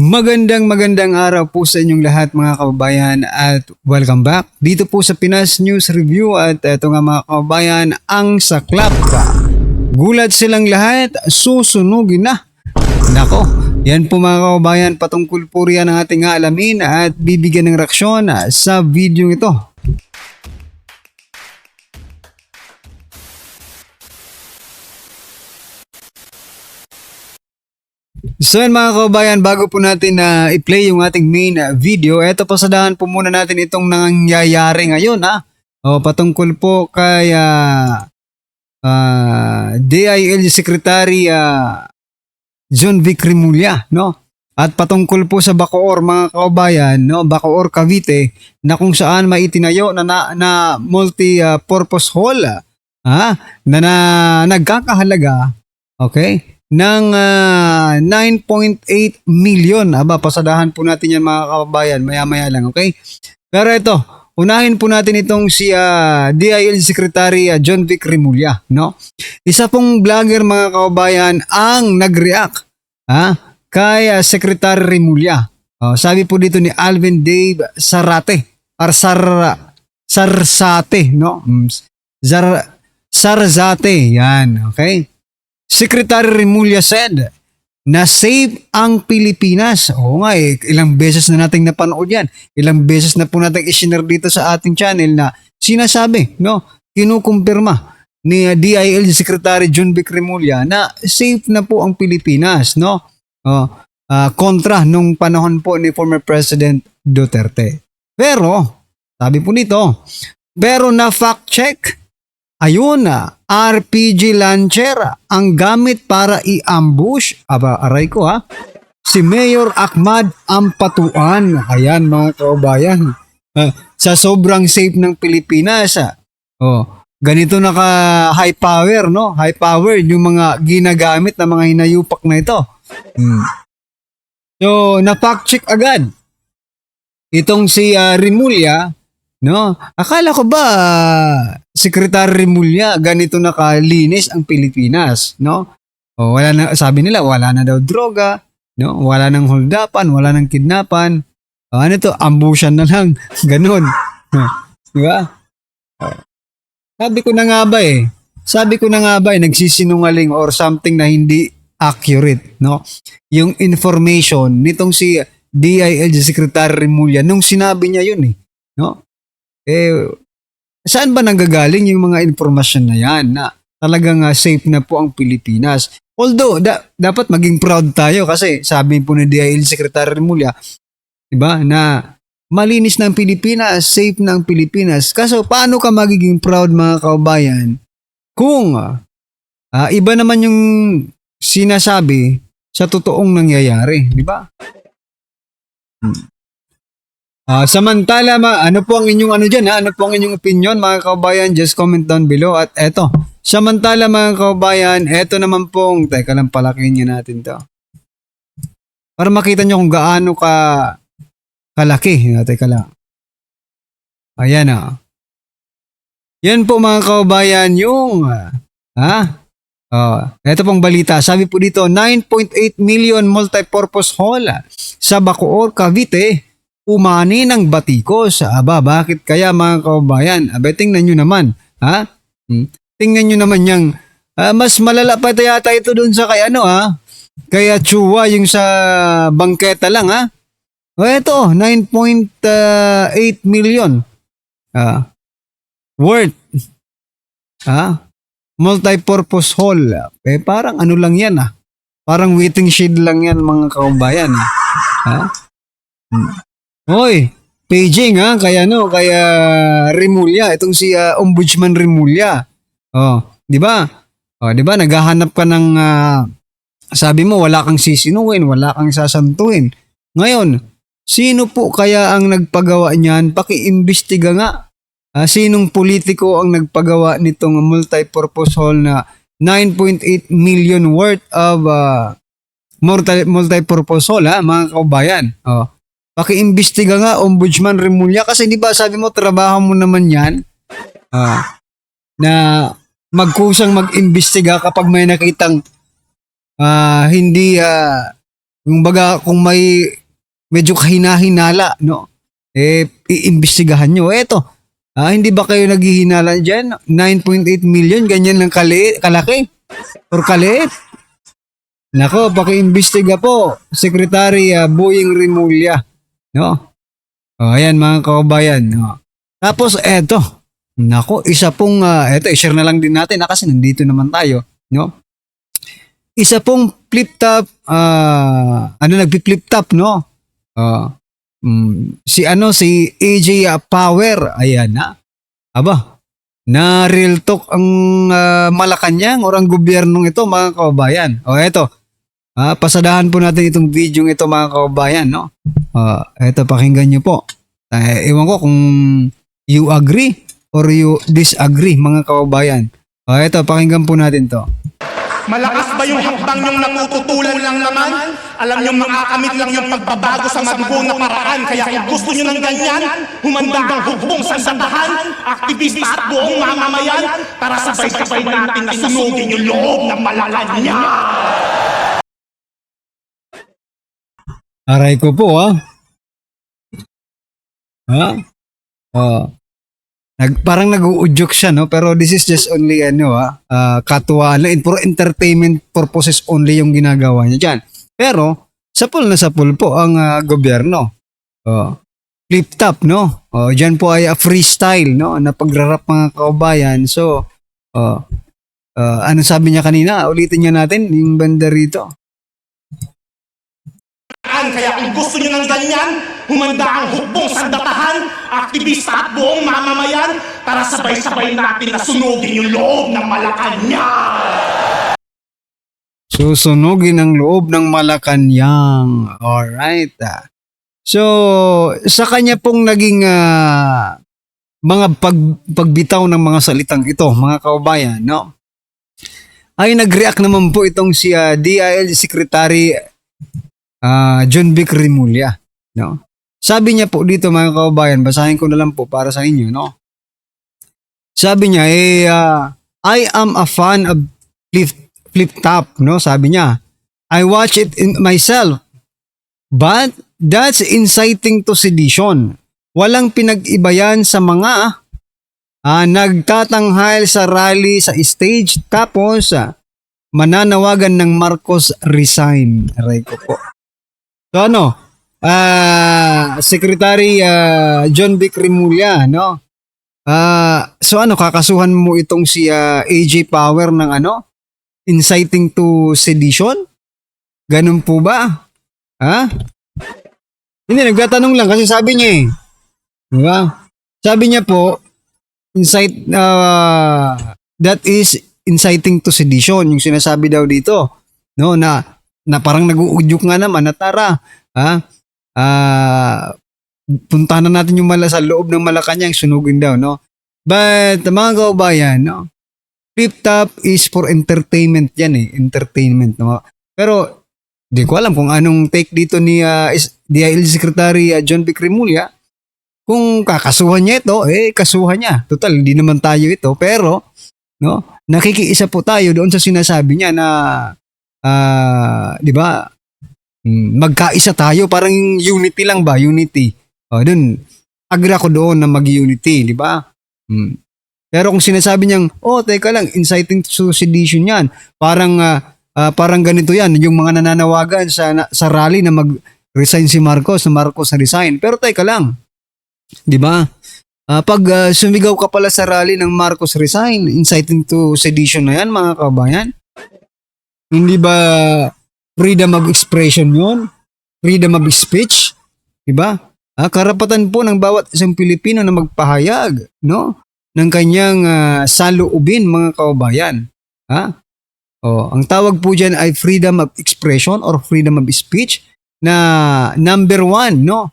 Magandang araw po sa inyong lahat mga kababayan at welcome back dito po sa Pinas News Review at eto nga mga kababayan ang saklap. Gulat silang lahat, susunugin na. Nako, yan po mga kababayan patungkol po riyan ang ating alamin at bibigyan ng reaksyon sa video ito. So yan mga kababayan, bago po natin i-play yung ating main video, eto pasadahan po muna natin itong nangyayari ngayon patungkol po kay DILG Secretary John Vic Remulla, no? At patungkol po sa Bacoor mga kababayan, no? Bacoor Cavite na kung saan maitinayo na multi-purpose hall na nagkakahalaga, okay? Ng 9.8 million. Pasadahan po natin yan mga kababayan, maya-maya lang, okay? Pero ito, unahin po natin itong si DILG Secretary John Vic Remulla, no? Isa pong vlogger mga kababayan ang nag-react kay Secretary Remulla. Sabi po dito ni Alvin Dave Sarate, or Sarsate, no? Sarzate, yan, okay? Secretary Remulla said na safe ang Pilipinas. Oo nga ilang beses na nating napanood yan. Ilang beses na po nating isinare dito sa ating channel na sinasabi, no? Kinukumpirma ni DILG Secretary John Vic Remulla na safe na po ang Pilipinas, no? Kontra nung panahon po ni former President Duterte. Pero, sabi po nito, pero na fact check, ayun RPG launcher ang gamit para i-ambush. Aray ko si Mayor Ahmad Ampatuan. Ayan mga kababayan. Sa sobrang safe ng Pilipinas. Ganito naka high power, no? High power yung mga ginagamit na mga hinayupak na ito. So, na-fact check agad. Itong si Remulla, no? Akala ko ba Secretary Remulla ganito nakalinis ang Pilipinas, no? Wala na, sabi nila wala na daw droga, no? Wala nang holdapan, wala nang kidnapan. Ano to? Ambushan na lang, ganun. Di ba? Sabi ko na nga ba nagsisinungaling or something na hindi accurate, no? Yung information nitong si DILG Secretary Remulla nung sinabi niya yun no? Saan ba nanggagaling yung mga informasyon na yan na talagang safe na po ang Pilipinas? Although, dapat maging proud tayo kasi sabi po ni DILG Secretary Remulla, diba, na malinis na ang Pilipinas, safe na ang Pilipinas. Kaso, paano ka magiging proud mga kababayan kung iba naman yung sinasabi sa totoong nangyayari, diba? Samantala, ano po ang inyong ano po ang inyong opinion mga kababayan? Just comment down below. At eto, samantala mga kababayan, eto naman pong, teka lang palakihin niya natin to. Para makita nyo kung gaano kalaki. Teka lang. Ayan Yan po mga kababayan yung, eto pong balita. Sabi po dito, 9.8 million multipurpose hall sa Bacoor, Cavite. Umani ng batikos. Bakit kaya mga kababayan? Tingnan nyo naman. Tingnan nyo naman yung mas malala pa yata ito dun sa kay kaya Chua yung sa bangketa lang Ito, 9.8 million worth multipurpose hall. Parang ano lang yan Parang waiting shed lang yan mga kababayan. Hoy, paging kaya Remulla, itong si Ombudsman Remulla. Di ba? Di ba naghahanap ka ng sabi mo wala kang sisinuin, wala kang sasantuin. Ngayon, sino po kaya ang nagpagawa niyan? Paki-imbestiga nga. Sinong politiko ang nagpagawa nitong multipurpose hall na 9.8 million worth of multipurpose hall mga kababayan. Paki-imbestiga nga Ombudsman Remulla kasi di ba sabi mo trabaho mo naman yan na magkusang mag-imbestiga kapag may nakitang hindi Yung baga, kung may medyo kahinahinala, no? Iimbestigahan nyo. Eto, hindi ba kayo naghihinala dyan? 9.8 million, ganyan lang kalaki or kaliit. Nako, paki-imbestiga po, Secretary Boying Rimulya. No? Ayan mga kababayan. No? Tapos eto, nako, isa pong, eto, i-share na lang din natin kasi nandito naman tayo. No? Isa pong flip top, nagpi-flip top, no? Si AJ Power, ayan na. Aba, na real talk ang Malacanang or ang gobyernong ito mga kababayan. Eto, pasadahan po natin itong video ito mga kababayan, no? Eto, pakinggan nyo po. Ewan ko kung you agree or you disagree mga kababayan. Eto, pakinggan po natin to. Malakas ba yung hakbang yung natututulan lang naman? Alam nyo, makakamit lang yung pagbabago sa madugo na paraan. Kaya kung gusto nyo ng ganyan, humanda ang hukbong sandahan, aktivista at buong mamamayan para sabay-sabay natin na sunugin yung loob ng Malacanang. Aray ko po, parang nag-uudyok siya, no? Pero this is just only, katuwaan lang. For entertainment purposes only yung ginagawa niya dyan. Pero, sapul na sapul po ang gobyerno. Flip top, no? Dyan po ay freestyle, no? Na pagrarap mga kababayan. So, ano sabi niya kanina? Ulitin niya natin yung banda rito. Kaya kung gusto nyo ng ganyan, humanda ang hukbong sandatahan, aktivista at buong mamamayan para sabay-sabay natin na sunugin yung loob ng Malacanang. Susunugin ang loob ng Malacanang. Alright. So, sa kanya pong naging mga pagbitaw ng mga salitang ito, mga kababayan, no? Ay nag-react naman po itong si DILG Secretary John Vic Rimulya, no? Sabi niya po dito mga kababayan, basahin ko na lang po para sa inyo, no? Sabi niya, I am a fan of flip top, no? Sabi niya, I watch it in myself, but that's inciting to sedition. Walang pinag-iba yan sa mga nagtatanghal sa rally sa stage tapos mananawagan ng Marcos resign. Aray ko po. So Secretary John Vic Rimulya, no? So kakasuhan mo itong si AJ Power ng inciting to sedition? Ganun po ba? Hindi, nagtatanong lang kasi sabi niya diba? Sabi niya po, that is inciting to sedition, yung sinasabi daw dito, no, na parang nag-uudyok nga naman na tara, puntahan na natin yung sa loob ng Malacanang, sunugin daw, no? But mga kaubayan, no, flip top is for entertainment yan entertainment, no? Pero di ko alam kung anong take dito ni DILG Secretary John Vic Rimulya. Kung kakasuhan niya ito, kasuhan niya. Total, hindi naman tayo ito, pero no, nakikiisa po tayo doon sa sinasabi niya na di ba? Magkaisa tayo, parang unity lang ba? Unity. Doon, agree ako doon na mag-unity, di ba? Pero kung sinasabi niyang, teka lang, inciting to sedition yan. Parang ganito yan, yung mga nananawagan sa rally na mag-resign si Marcos, na Marcos na resign. Pero teka lang, di ba? Pag sumigaw ka pala sa rally ng Marcos resign, inciting to sedition na yan, mga kabayan. Hindi ba freedom of expression yun? Freedom of speech? Diba? Karapatan po ng bawat isang Pilipino na magpahayag, no? Ng kanyang saloobin, mga kababayan. Ang tawag po dyan ay freedom of expression or freedom of speech na number one, no?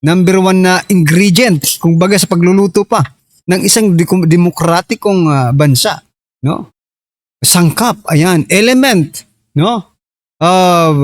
Number one na ingredient, kung baga sa pagluluto pa ng isang demokratikong bansa, no? Sangkap, ayan, element, no, of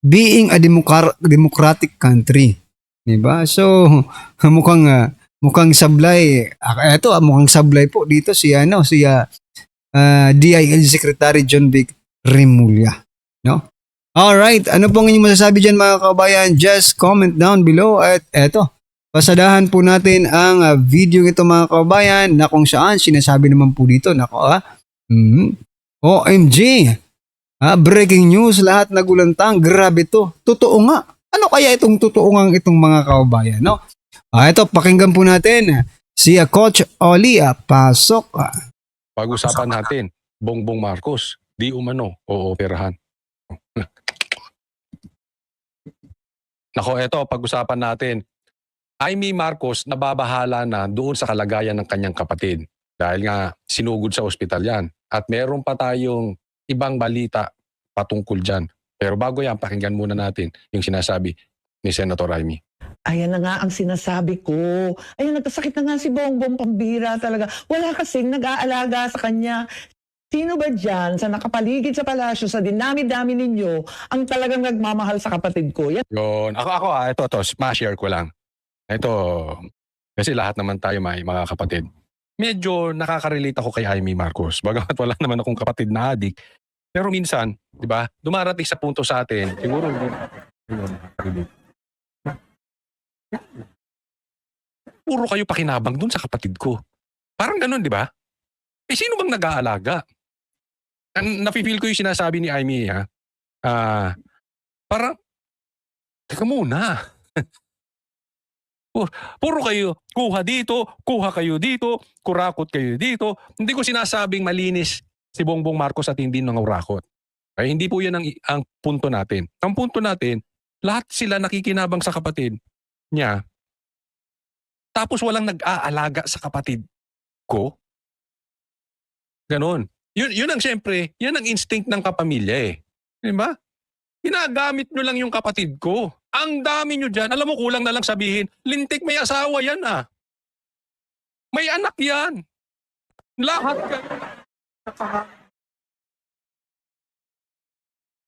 being a democratic country, diba? So mukhang sablay. Mukhang sablay po dito si DILG Secretary John Vic Rimulya, no? Alright, ano pong inyong masasabi dyan mga kabayan? Just comment down below at eto, pasadahan po natin ang video ito mga kabayan na kung saan sinasabi naman po dito, nako OMG, breaking news, lahat nagulantang, grabe to, totoo nga. Ano kaya itong totoo nga itong mga kabayan, no? Ito, pakinggan po natin si Coach Oli, pasok. Pag-usapan natin, Bongbong Marcos, di umano o operahan. Nako, eto, pag-usapan natin. Amy Marcos nababahala na doon sa kalagayan ng kanyang kapatid dahil nga sinugod sa ospital yan. At meron pa tayong ibang balita patungkol dyan. Pero bago yan, pakinggan muna natin yung sinasabi ni Senator Amy. Ayan na nga ang sinasabi ko. Ayan, nagkasakit na nga si Bongbong, pambira talaga. Wala kasing nag-aalaga sa kanya. Sino ba dyan sa nakapaligid sa palasyo, sa dinami-dami ninyo, ang talagang nagmamahal sa kapatid ko? Yan. Yun. Ito, ma-share ko lang. Ito, kasi lahat naman tayo may mga kapatid. Medyo nakaka-relate ako kay Amy Marcos. Bagamat wala naman akong kapatid na adik. Pero minsan, di ba, dumarating sa punto sa atin, siguro hindi nakaka-relate. Puro kayo pakinabang dun sa kapatid ko. Parang ganun, di ba? Eh, sino bang nag-aalaga? Nafe-feel ko yung sinasabi ni Amy, ha? Parang, teka muna. Puro kayo, kuha dito, kuha kayo dito, kurakot kayo dito. Hindi ko sinasabing malinis si Bongbong Marcos at hindi nangurakot. Ay, hindi po yan ang punto natin. Ang punto natin, lahat sila nakikinabang sa kapatid niya. Tapos walang nag-aalaga sa kapatid ko. Ganon. Yun ang siyempre, yan ang instinct ng kapamilya eh. Diba? Ginagamit nyo lang yung kapatid ko. Ang dami nyo dyan. Alam mo, kulang na lang sabihin, lintik may asawa yan ah. May anak yan. Lahat kayo.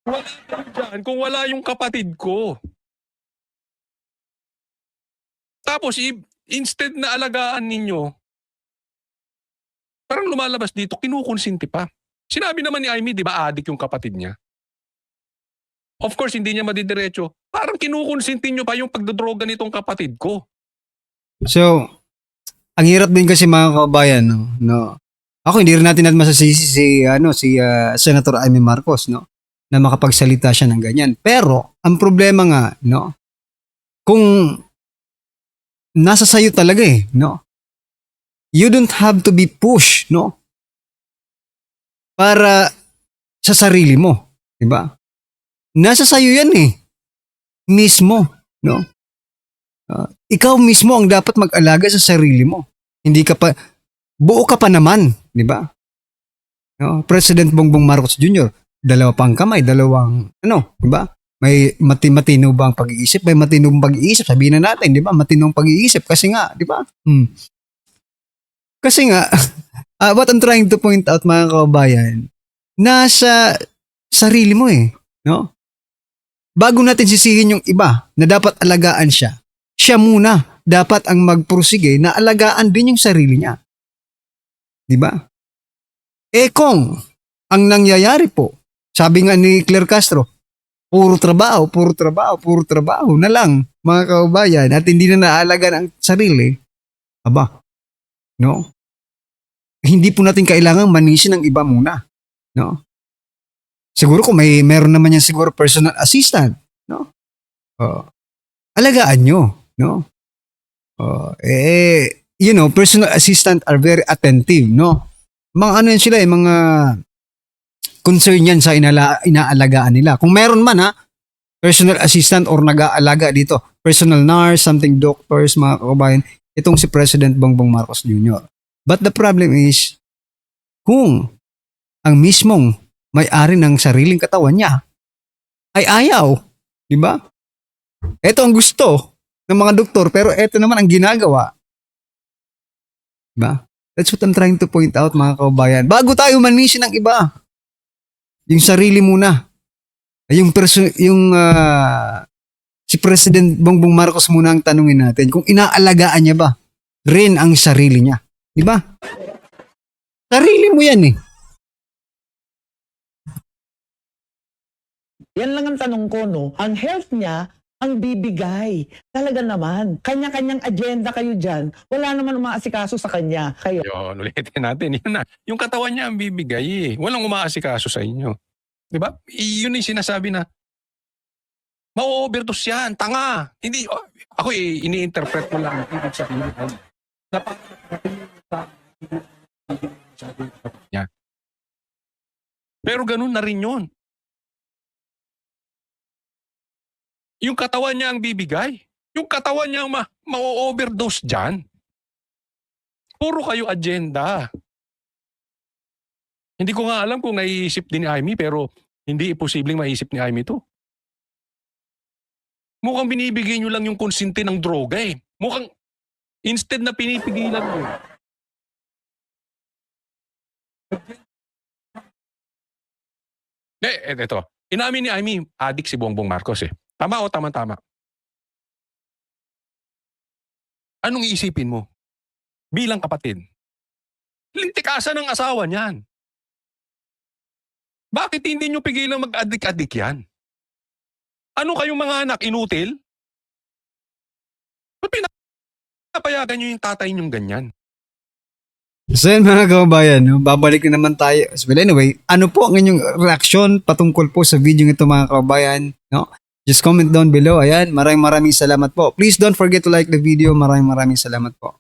Wala kayo dyan kung wala yung kapatid ko. Tapos, instead na alagaan ninyo, parang lumalabas dito, kinukonsinti pa. Sinabi naman ni Amy, di ba adik yung kapatid niya? Of course, hindi niya madidiretso. Parang kinukonsinti nyo pa yung pagdodroga nitong kapatid ko. So, ang hirap din kasi mga kabayan, no? Ako hindi rin natin masasisi si Senator Amy Marcos, no? Na makapagsalita siya ng ganyan. Pero ang problema nga, no? Kung nasa sayo talaga eh, no? You don't have to be pushed, no? Para sa sarili mo, 'di ba? Nasa sayo 'yan eh. Mismo, no? Ikaw mismo ang dapat mag-alaga sa sarili mo. Hindi ka pa buo ka pa naman, 'di ba? No? President Bongbong Marcos Jr., dalawa pang kamay, dalawang 'di ba? May matino bang pag-iisip? May matinong pag-iisip, sabihin na natin, 'di ba? Matinong pag-iisip kasi nga, 'di ba? Kasi nga, what I'm trying to point out mga kababayan, nasa sarili mo eh, no? Bago natin sisihin yung iba na dapat alagaan siya, siya muna dapat ang magprosige na alagaan din yung sarili niya. Di ba? Eh kung ang nangyayari po, sabi nga ni Claire Castro, puro trabaho na lang mga kababayan at hindi na naalagaan ang sarili, aba, no? Hindi po natin kailangang manisin ng iba muna, no? Siguro kung meron naman yan siguro personal assistant, no? Alagaan nyo, no? Personal assistant are very attentive, no? Mga ano yan sila, mga concern yan sa inaalagaan nila. Kung meron man personal assistant or nag-aalaga dito, personal nurse, something doctors, mga kababayan, itong si President Bongbong Marcos Jr. But the problem is, kung ang mismong may-ari ng sariling katawan niya ay ayaw, di ba? Ito ang gusto ng mga doktor, pero ito naman ang ginagawa. Di ba? That's what I'm trying to point out, mga kababayan. Bago tayo manisin ng iba, yung sarili muna. Si President Bongbong Marcos muna ang tanungin natin kung inaalagaan niya ba rin ang sarili niya. Di ba? Sarili mo yan eh. Yan lang ang tanong ko, no? Ang health niya, ang bibigay. Talaga naman. Kanya-kanyang agenda kayo dyan. Wala naman umaasikaso sa kanya. Kayo. Yun, ulitin natin. Yun na. Yung katawan niya ang bibigay eh. Walang umaasikaso sa inyo. Di ba? Yun yung sinasabi na, ma-overdose yan, tanga. Hindi, ako ini-interpret ko lang. Ibig sabihin, pero ganun na rin yun. Yung katawan niya ang bibigay. Yung katawan niya ang ma-overdose dyan. Puro kayo agenda. Hindi ko nga alam kung naiisip din ni Amy, pero hindi posibleng maiisip ni Amy to. Mukhang binibigay nyo lang yung konsente ng droga eh. Mukhang, instead na pinipigilan nyo. Ito. Inamin ni Amy, adik si Bongbong Marcos eh. Tama o tama-tama? Anong iisipin mo? Bilang kapatid. Lintikasan ng asawa niyan. Bakit hindi nyo pigilan mag-adik-adik yan? Ano kayong mga anak, inutil? Ba't pinapayagan nyo yung tatay nyong ganyan? So yun mga kababayan, no? Babalik na naman tayo. Well anyway, ano po ang inyong reaksyon patungkol po sa video ito mga kababayan? No? Just comment down below. Ayan, maraming salamat po. Please don't forget to like the video. Maraming salamat po.